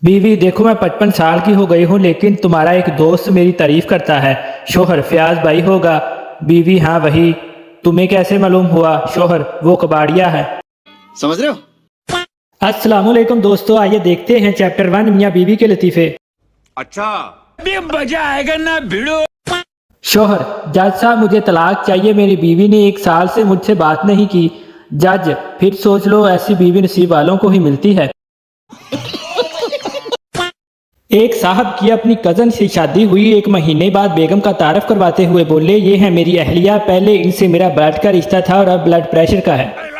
बीवी, देखो मैं 55 साल की हो गई हूँ लेकिन तुम्हारा एक दोस्त मेरी तारीफ करता है। शोहर, फयाज भाई होगा। बीवी, हाँ वही। तुम्हें कैसे मालूम हुआ? शोहर, वो कबाड़िया है। समझ रहे हो? अस्सलाम वालेकुम दोस्तों, आइए देखते हैं चैप्टर 1 मियाँ बीवी के लतीफ़े। अच्छा, अभी मजा आएगा ना भिड़ो। शोहर, जज साहब मुझे तलाक चाहिए, मेरी बीवी ने 1 साल से मुझसे बात नहीं की। जज, फिर सोच लो, ऐसी बीवी नसीब वालों को ही मिलती है। एक साहब की अपनी कजन से शादी हुई। 1 महीने बाद बेगम का तारफ करवाते हुए बोले, ये है मेरी अहलिया, पहले इनसे मेरा ब्लड का रिश्ता था और अब ब्लड प्रेशर का है।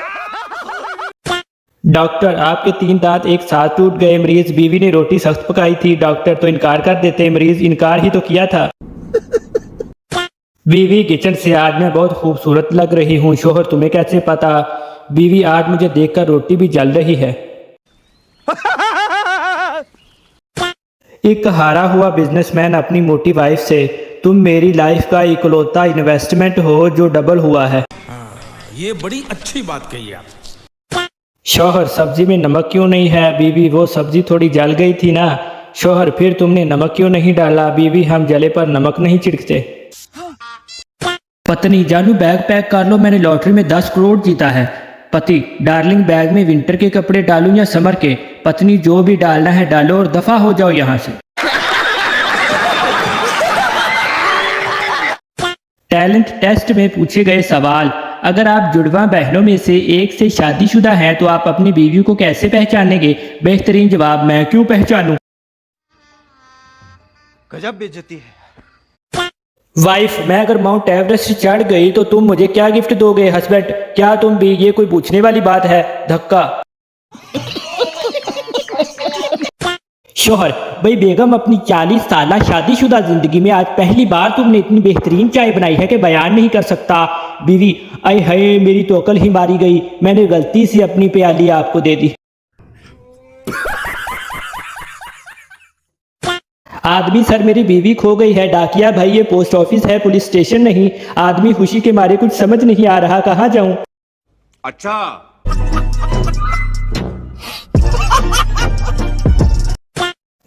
डॉक्टर, आपके 3 दांत एक साथ टूट गए। मरीज, बीवी ने रोटी सख्त पकाई थी। डॉक्टर, तो इनकार कर देते। मरीज, इनकार ही तो किया था। बीवी, किचन से, आज मैं बहुत खूबसूरत लग रही हूँ। शोहर, तुम्हें कैसे पता? बीवी, आज मुझे देखकर रोटी भी जल रही है। एक हारा हुआ बिजनेसमैन अपनी मोटी वाइफ से, तुम मेरी लाइफ का इकलौता इन्वेस्टमेंट हो जो डबल हुआ है। ये बड़ी अच्छी बात कही आप। शौहर, सब्जी में नमक क्यों नहीं है? बीवी, वो सब्जी थोड़ी जल गई थी ना। शौहर, फिर तुमने नमक क्यों नहीं डाला? बीवी, हम जले पर नमक नहीं छिड़कते। पत्नी, जानू बैग पैक कर लो, मैंने लॉटरी में 10 करोड़ जीता है। पति, डार्लिंग बैग में विंटर के कपड़े डालूं या समर के? पत्नी, जो भी डालना है डालो और दफा हो जाओ यहाँ से। टैलेंट टेस्ट में पूछे गए सवाल, अगर आप जुड़वा बहनों में से एक से शादीशुदा हैं तो आप अपनी बीवी को कैसे पहचानेंगे? बेहतरीन जवाब, मैं क्यों पहचानूं। गजब बेइज्जती है। वाइफ, मैं अगर माउंट एवरेस्ट चढ़ गई तो तुम मुझे क्या गिफ्ट दोगे? हस्बैंड, क्या तुम भी? ये कोई पूछने वाली बात है? धक्का। शोहर, भाई बेगम, अपनी 40 साल शादीशुदा जिंदगी में आज पहली बार तुमने इतनी बेहतरीन चाय बनाई है कि बयान नहीं कर सकता। बीवी, अय हाय, मेरी तो अकल ही मारी गई, मैंने गलती से अपनी प्याली आपको दे दी। आदमी, सर मेरी बीवी खो गई है। डाकिया, भाई ये पोस्ट ऑफिस है, पुलिस स्टेशन नहीं। आदमी, खुशी के मारे कुछ समझ नहीं आ रहा, कहाँ जाऊं? अच्छा,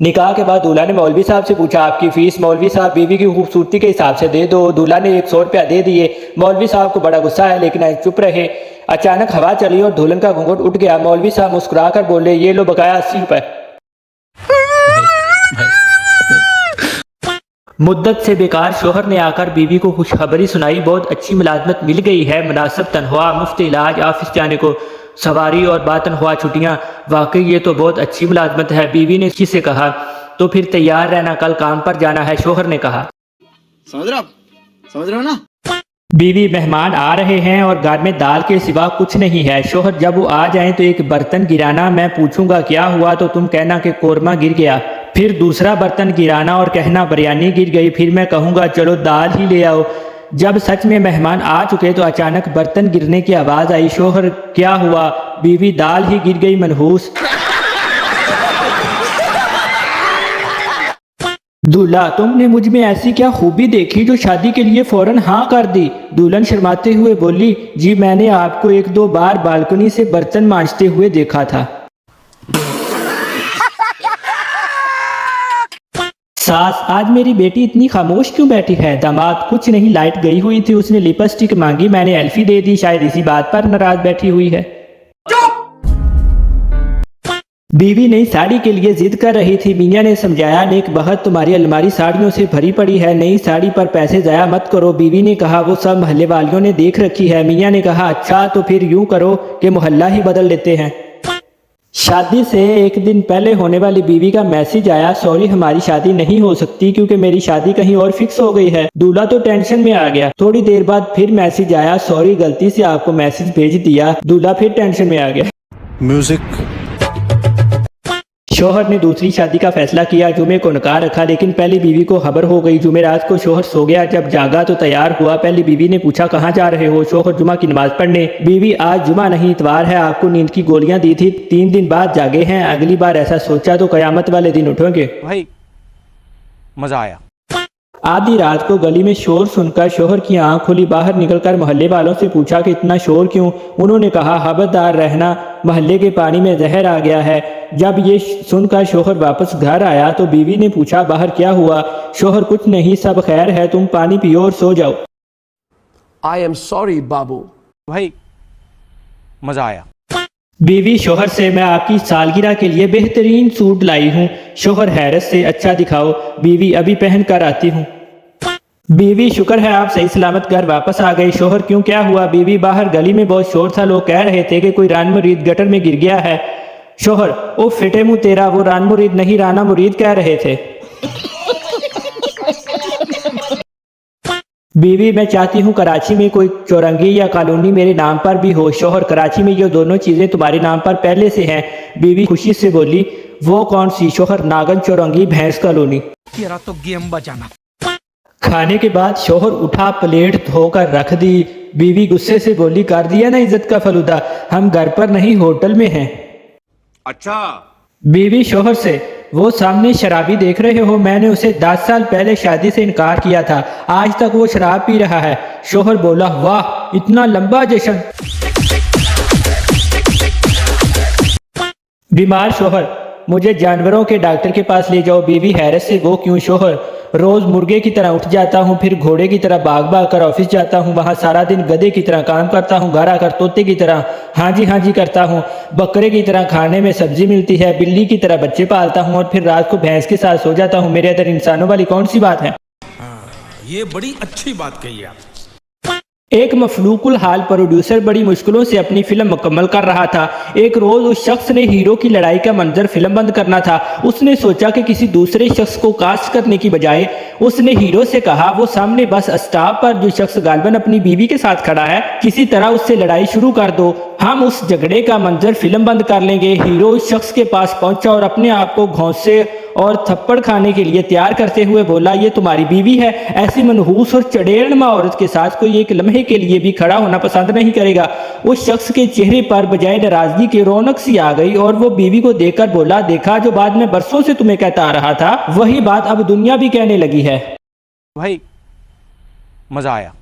निकाह के बाद दूल्हा ने मौलवी साहब से पूछा, आपकी फीस? मौलवी साहब, बीवी की खूबसूरती के हिसाब से दे दो। दूल्हा ने 100 रुपया दे दिए। मौलवी साहब को बड़ा गुस्सा है लेकिन चुप रहे। अचानक हवा चली और दुल्हन का घूंघट उठ गया। मौलवी साहब मुस्कुरा कर बोले, ये लो बकाया 80 रुपए। मुद्दत से बेकार शोहर ने आकर बीवी को खुशखबरी सुनाई, बहुत अच्छी मुलाजमत मिल गई है, मुनासिब तनख्वाह, मुफ्त इलाज, ऑफिस जाने को सवारी और बातनख्वाह छुट्टियां। वाकई ये तो बहुत अच्छी मुलाजमत है। बीवी ने किसी से कहा, तो फिर तैयार रहना, कल काम पर जाना है। शोहर ने कहा, समझ रहे हो? समझ रहे हो ना? बीवी, मेहमान आ रहे हैं और घर में दाल के सिवा कुछ नहीं है। शोहर, जब वो आ जाएं तो एक बर्तन गिराना, मैं पूछूंगा क्या हुआ तो तुम कहना कि कोरमा गिर गया। फिर दूसरा बर्तन गिराना और कहना बिरयानी गिर गई। फिर मैं कहूँगा चलो दाल ही ले आओ। जब सच में मेहमान आ चुके तो अचानक बर्तन गिरने की आवाज़ आई। शोहर, क्या हुआ? बीवी, दाल ही गिर गई मनहूस। दूल्हा, तुमने मुझ में ऐसी क्या खूबी देखी जो शादी के लिए फौरन हाँ कर दी? दुल्हन शर्माते हुए बोली, जी मैंने आपको 1-2 बार बालकनी से बर्तन मांजते हुए देखा था। सास, आज मेरी बेटी इतनी खामोश क्यों बैठी है? दामाद, कुछ नहीं, लाइट गई हुई थी, उसने लिपस्टिक मांगी, मैंने एल्फी दे दी, शायद इसी बात पर नाराज बैठी हुई है। बीवी नई साड़ी के लिए जिद कर रही थी। मियाँ ने समझाया, नेक बहत, तुम्हारी अलमारी साड़ियों से भरी पड़ी है, नई साड़ी पर पैसे जाया मत करो। बीवी ने कहा, वो सब मोहल्ले वालियों ने देख रखी है। मियाँ ने कहा, अच्छा तो फिर यूं करो कि मोहल्ला ही बदल लेते हैं। शादी से 1 दिन पहले होने वाली बीवी का मैसेज आया, सॉरी हमारी शादी नहीं हो सकती क्योंकि मेरी शादी कहीं और फिक्स हो गई है। दूल्हा तो टेंशन में आ गया। थोड़ी देर बाद फिर मैसेज आया, सॉरी गलती से आपको मैसेज भेज दिया। दूल्हा फिर टेंशन में आ गया। म्यूजिक। शोहर ने दूसरी शादी का फैसला किया। जुमे को नकार रखा लेकिन पहली बीवी को खबर हो गई। जुमेरात को शोहर सो गया। जब जागा तो तैयार हुआ। पहली बीवी ने पूछा, कहाँ जा रहे हो? शोहर, जुमा की नमाज पढ़ने। बीवी, आज जुमा नहीं इतवार है, आपको नींद की गोलियां दी थी, 3 दिन बाद जागे हैं, अगली बार ऐसा सोचा तो कयामत वाले दिन उठोगे। भाई मजा आया। आधी रात को गली में शोर सुनकर शोहर की आंख खुली। बाहर निकलकर मोहल्ले वालों से पूछा कि इतना शोर क्यों? उन्होंने कहा, खबरदार रहना, मोहल्ले के पानी में जहर आ गया है। जब ये सुनकर शोहर वापस घर आया तो बीवी ने पूछा बाहर क्या हुआ। शोहर कुछ नहीं, सब खैर है, तुम पानी पियो और सो जाओ। I am sorry, बाबू। भाई मजा आया। बीवी शोहर से मैं आपकी सालगिरह के लिए बेहतरीन सूट लाई हूँ। शोहर हैरत से अच्छा दिखाओ। बीवी अभी पहन कर आती हूँ। बीवी शुक्र है आप सही सलामत घर वापस आ गई। शोहर क्यों, क्या हुआ? बीवी बाहर गली में बहुत शोर था, लोग कह रहे थे कि कोई रान मुरीद गटर में गिर गया है। शोहर ओ फिटे मुंह तेरा, वो रान मुरीद नहीं राना मुरीद कह रहे थे। बीवी मैं चाहती हूँ कराची में कोई चौरंगी या कॉलोनी मेरे नाम पर भी हो। शोहर कराची में ये दोनों चीजें तुम्हारे नाम पर पहले से हैं। बीवी खुशी से बोली वो कौन सी? शोहर नागन चौरंगी भैंस कॉलोनी। तेरा तो गेम बजाना। खाने के बाद शोहर उठा, प्लेट धोकर रख दी। बीवी गुस्से से बोली कर दिया ना इज्जत का फलूदा, हम घर पर नहीं होटल में हैं। अच्छा। बीवी शोहर से वो सामने शराबी देख रहे हो, मैंने उसे 10 साल पहले शादी से इनकार किया था, आज तक वो शराब पी रहा है। शोहर बोला वाह इतना लंबा जश्न। बीमार शोहर मुझे जानवरों के डॉक्टर के पास ले जाओ। बीवी हैरत से वो क्यों? शोहर रोज मुर्गे की तरह उठ जाता हूँ, फिर घोड़े की तरह भाग भाग कर ऑफिस जाता हूँ, वहाँ सारा दिन गधे की तरह काम करता हूँ, घर आकर तोते की तरह हाँ जी करता हूँ, बकरे की तरह खाने में सब्जी मिलती है, बिल्ली की तरह बच्चे पालता हूँ और फिर रात को भैंस के साथ सो जाता हूँ। मेरे अंदर इंसानों वाली कौन सी बात है? ये बड़ी अच्छी बात कही आप। एक मफलूकुल हाल प्रोड्यूसर बड़ी मुश्किलों से अपनी फिल्म मुकम्मल कर रहा था। एक रोज उस शख्स ने हीरो की लड़ाई का मंजर फिल्म बंद करना था। उसने सोचा कि किसी दूसरे शख्स को कास्ट करने की बजाय उसने हीरो से कहा वो सामने बस स्टॉप पर जो शख्स गालबन अपनी बीवी के साथ खड़ा है किसी तरह उससे लड़ाई शुरू कर दो, हम उस झगड़े का मंजर फिल्म बंद कर लेंगे। हीरो उस शख्स के पास पहुंचा और अपने आप को घौंसे और थप्पड़ खाने के लिए तैयार करते हुए बोला ये तुम्हारी बीवी है। ऐसी मनहूस और चड़ेलनुमा औरत के साथ कोई एक लम्हे के लिए भी खड़ा होना पसंद नहीं करेगा। उस शख्स के चेहरे पर बजाय नाराजगी के रौनक सी आ गई और वो बीवी को देखकर बोला देखा जो बात मैं बरसों से तुम्हें कहता आ रहा था वही बात अब दुनिया भी कहने लगी है। भाई मजा आया।